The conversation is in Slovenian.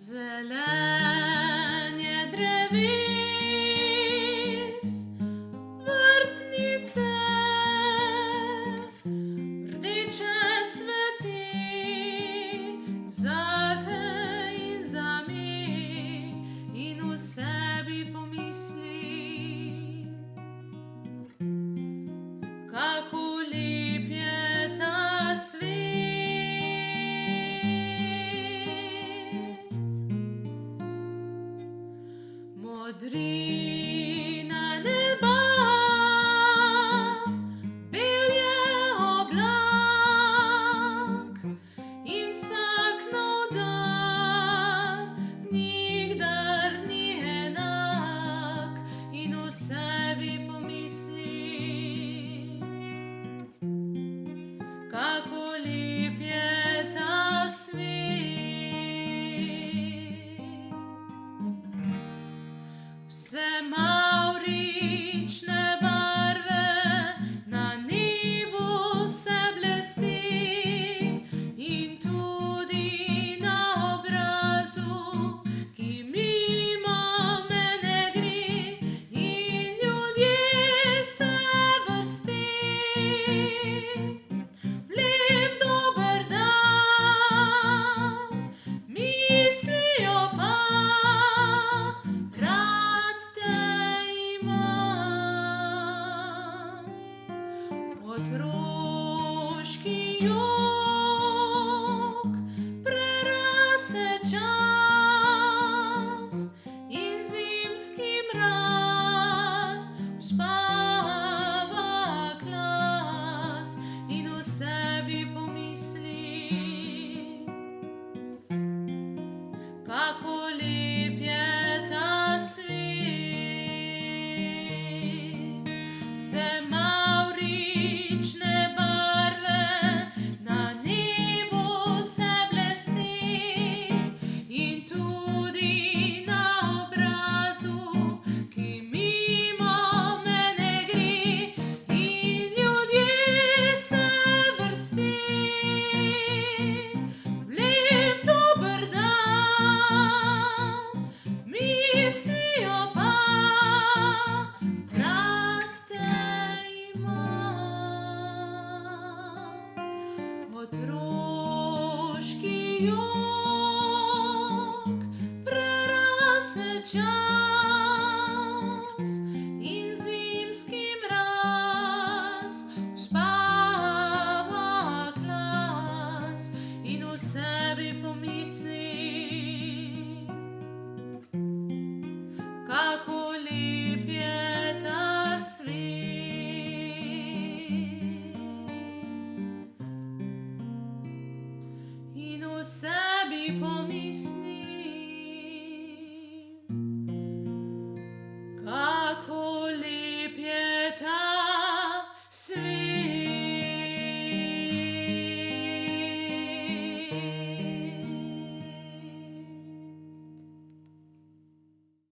Zelenie drevis, vrtnice, rdeče cveti, zate in zame, in v sebi pomislim, kako lep je ta svet. Modrina neba, bel je oblak in vsak nov dan nikdar ni enak, in v sebi pomislim, kako lep je ta svet. Vse mavrične barve na nebu se blesti, in tudi na obrazu, ki mimo mene gre, in ljudje se vrsti. Lep dober dan, mislijo pa, otroški jok prerase čas in zimski mraz uspava glas, in v sebi pomislim, kako lep je ta svet. Vse mavrične barve na nebu se blesti, in tudi na obrazu, ki mimo mene gre, in ljudje se vrsti. Lep dober dan, mislijo pa, rad te imam. Otroški jok prerase čas in zimski mraz uspava glas, in v sebi pomislim, kako lep je ta svet. In v sebi pomislim,